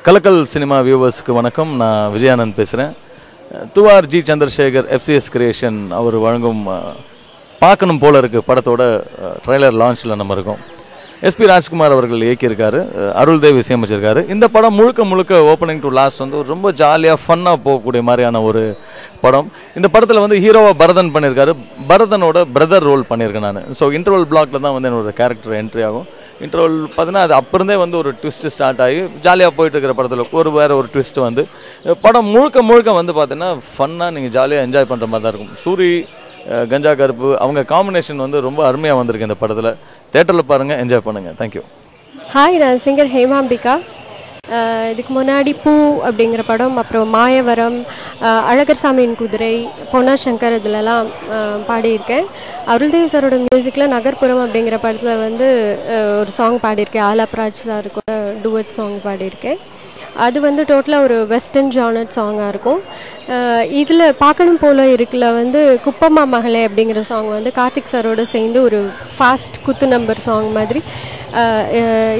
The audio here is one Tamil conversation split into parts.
கலக்கல் சினிமா வியூவர்ஸ்க்கு வணக்கம். நான் விஜயானந்த் பேசுகிறேன். துவார் ஜி சந்திரசேகர் FCS கிரியேஷன் அவர் வழங்கும் பார்க்கணும் போல இருக்கு படத்தோட ட்ரெய்லர் லான்ச்சில் நம்ம இருக்கோம். SP ராஜ்குமார் அவர்கள் இயக்கியிருக்காரு, அருள்தேவ் இசையமைச்சிருக்காரு. இந்த படம் முழுக்க ஓப்பனிங் டு லாஸ்ட் வந்து ரொம்ப ஜாலியாக ஃபன்னாக போகக்கூடிய மாதிரியான ஒரு படம். இந்த படத்தில் வந்து ஹீரோவாக பரதன் பண்ணியிருக்காரு. பரதனோட பிரதர் ரோல் பண்ணியிருக்கேன் நான். ஸோ இன்டர்வல் பிளாக்ல தான் வந்து என்னோட கேரக்டர் என்ட்ரி ஆகும். இன்டர்வல் பார்த்தீங்கன்னா அது அப்புறந்தே வந்து ஒரு ட்விஸ்ட்டு ஸ்டார்ட் ஆகி ஜாலியாக போயிட்டு இருக்கிற படத்தில் வேறு ஒரு ட்விஸ்ட் வந்து படம் முழுக்க வந்து பார்த்தீங்கன்னா ஃபன்னாக நீங்கள் ஜாலியாக என்ஜாய் பண்ணுற மாதிரி தான் இருக்கும். சூரி, கஞ்சா கருப்பு அவங்க காம்பினேஷன் வந்து ரொம்ப அருமையாக வந்திருக்கு இந்த படத்தில். தேட்டரில் பாருங்கள், என்ஜாய் பண்ணுங்கள். தேங்க்யூ. ஹாய், நான் சிங்கர் ஹேமாம்பிகா. இதுக்கு முன்னாடி பூ அப்படிங்கிற படம், அப்புறம் மாயவரம், அழகர் சாமியின் குதிரை, பொன்னா சங்கர் இதிலலாம் பாடியிருக்கேன். அருள்தேவ் சாரோட மியூசிக்கில் நகர்ப்புறம் அப்படிங்கிற படத்தில் வந்து ஒரு சாங் பாடியிருக்கேன். ஆலாப்ராஜ் சார் கூட டூவட் சாங் பாடியிருக்கேன். அது வந்து டோட்டலாக ஒரு வெஸ்டர்ன் ஜானர் சாங்காக இருக்கும். இதில் பார்க்கணும் போல இருக்குல்ல வந்து குப்பம்மா மகளே அப்படிங்கிற சாங் வந்து கார்த்திக் சாரோட சேர்ந்து ஒரு ஃபாஸ்ட் குத்து நம்பர் சாங் மாதிரி.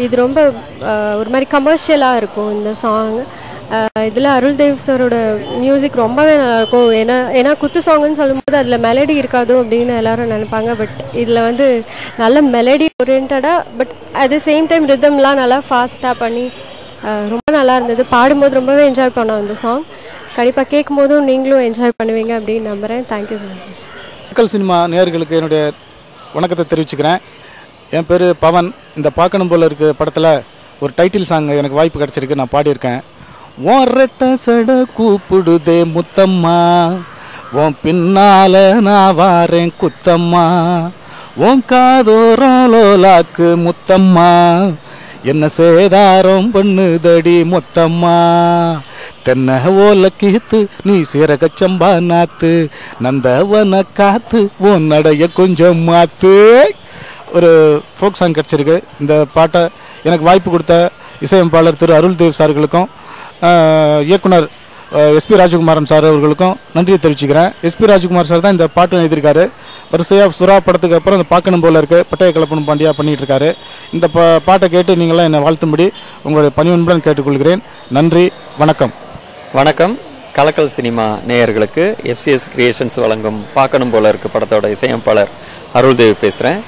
இது ரொம்ப ஒரு மாதிரி கமர்ஷியலாக இருக்கும் இந்த சாங். இதில் அருள்தேவ் சாரோட மியூசிக் ரொம்பவே நல்லாயிருக்கும். ஏன்னா குத்து சாங்குன்னு சொல்லும்போது அதில் மெலடி இருக்காதோ அப்படின்னு எல்லோரும் நினைப்பாங்க. பட் இதில் வந்து நல்ல மெலடி ஓரியன்டாக, but at the same time ரிதம்லாம் நல்லா ஃபாஸ்ட்டாக பண்ணி ரொம்ப நல்லா இருந்தது. பாடும்போது ரொம்பவே என்ஜாய் பண்ணோம் இந்த சாங். கண்டிப்பாக கேட்கும் போதும் நீங்களும் என்ஜாய் பண்ணுவீங்க அப்படின்னு நம்புகிறேன். Thank you so much. கலக்கல் சினிமா நேயர்களுக்கு என்னுடைய வணக்கத்தை தெரிவிச்சுக்கிறேன். என் பேர் பவன். இந்த பார்க்கணும் போல இருக்கு படத்தில் ஒரு டைட்டில் சாங் எனக்கு வாய்ப்பு கிடச்சிருக்கு, நான் பாடியிருக்கேன். ஓன் ரெட்ட சட கூப்பிடுதே முத்தம்மா, உன் பின்னால் நான் வாரேன் குத்தம்மா, உன் காதோரம் லோலாக்கு முத்தம்மா, என்ன சேதாரம் பண்ணுதடி மொத்தம்மா, தென்ன ஓல கீத்து நீ சீரகச்சம்பா நாத்து, நந்தவன காத்து உன் நடைய கொஞ்சம் மாத்து. ஒரு ஃபோக் சாங் கிடச்சிருக்கு. இந்த பாட்டை எனக்கு வாய்ப்பு கொடுத்த இசையமைப்பாளர் திரு அருள்தேவ் சார்களுக்கும் இயக்குனர் SP ராஜகுமாரன் சார் அவர்களுக்கும் நன்றியை தெரிவிச்சுக்கிறேன். SP ராஜகுமார் சார் தான் இந்த பாட்டு எழுதியிருக்காரு. வரிசையாக சுறா படத்துக்கு அப்புறம் இந்த பார்க்கணும் போல இருக்கு பட்டைய கலப்பணும் பாண்டியா பண்ணிகிட்டு இருக்காரு. இந்த பாட்டை கேட்டு நீங்களாம் என்னை வாழ்த்தும்படி உங்களுடைய பணிவன்புடன் கேட்டுக்கொள்கிறேன். நன்றி, வணக்கம். வணக்கம். கலக்கல் சினிமா நேயர்களுக்கு FCS கிரியேஷன்ஸ் வழங்கும் பார்க்கணும் போல இருக்கு படத்தோட இசையமைப்பாளர் அருள்தேவ் பேசுகிறேன்.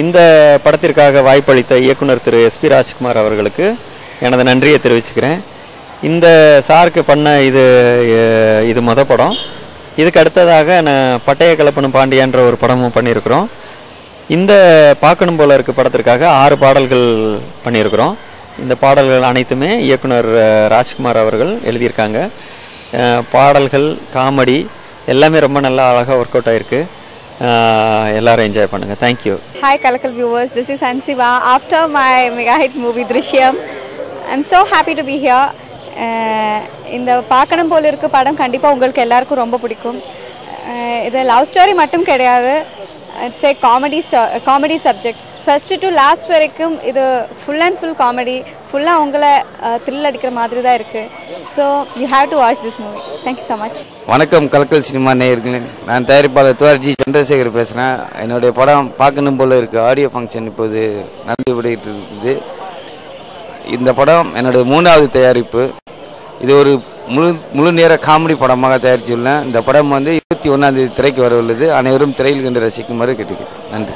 இந்த படத்திற்காக வாய்ப்பளித்த இயக்குனர் திரு SP ராஜ்குமார் அவர்களுக்கு எனது நன்றியை தெரிவிச்சுக்கிறேன். இந்த சாருக்கு பண்ண இது மொதல் படம். இதுக்கு அடுத்ததாக நான் பட்டைய கலப்பணும் பாண்டியான்ற ஒரு படமும் பண்ணியிருக்கிறோம். இந்த பார்க்கணும் போல இருக்கு படத்திற்காக 6 பாடல்கள் பண்ணியிருக்கிறோம். இந்த பாடல்கள் அனைத்துமே இயக்குனர் ராஜ்குமார் அவர்கள் எழுதியிருக்காங்க. பாடல்கள், காமெடி எல்லாமே ரொம்ப நல்லா அழகாக ஒர்க் அவுட் ஆகிருக்கு. எல்லாரும் என்ஜாய் பண்ணுங்கள். Thank you. Hi Kalakal viewers, this is Ansiva. After my mega hit movie Drishyam, I'm so happy to be here. இந்த பார்க்கணும் போல இருக்கு படம் கண்டிப்பாக உங்களுக்கு எல்லாருக்கும் ரொம்ப பிடிக்கும். இது லவ் ஸ்டோரி மட்டும் கிடையாது, it's A comedy subject. First to last வரைக்கும் இது ஃபுல் அண்ட் ஃபுல் காமெடி, ஃபுல்லாக உங்களை த்ரில் அடிக்கிற மாதிரி தான் இருக்குது. So you have to watch this movie. Thank you so much. வணக்கம் கலக்கல் சினிமா நேயர்களே, நான் தயாரிப்பாளர் துவார் ஜி சந்திரசேகர் பேசுகிறேன். என்னுடைய படம் பார்க்கணும் போல இருக்குது ஆடியோ ஃபங்க்ஷன் இப்போது நடந்துவிட்டு இருக்குது. இந்த படம் என்னுடைய 3வது தயாரிப்பு. இது ஒரு முழு நேர காமெடி படமாக தயாரித்துள்ளேன். இந்த படம் வந்து 21ஆம் தேதி திரைக்கு வர உள்ளது. அனைவரும் திரையில் கண்டு ரசிக்குமாறு கேட்டுக்கிறேன். நன்றி.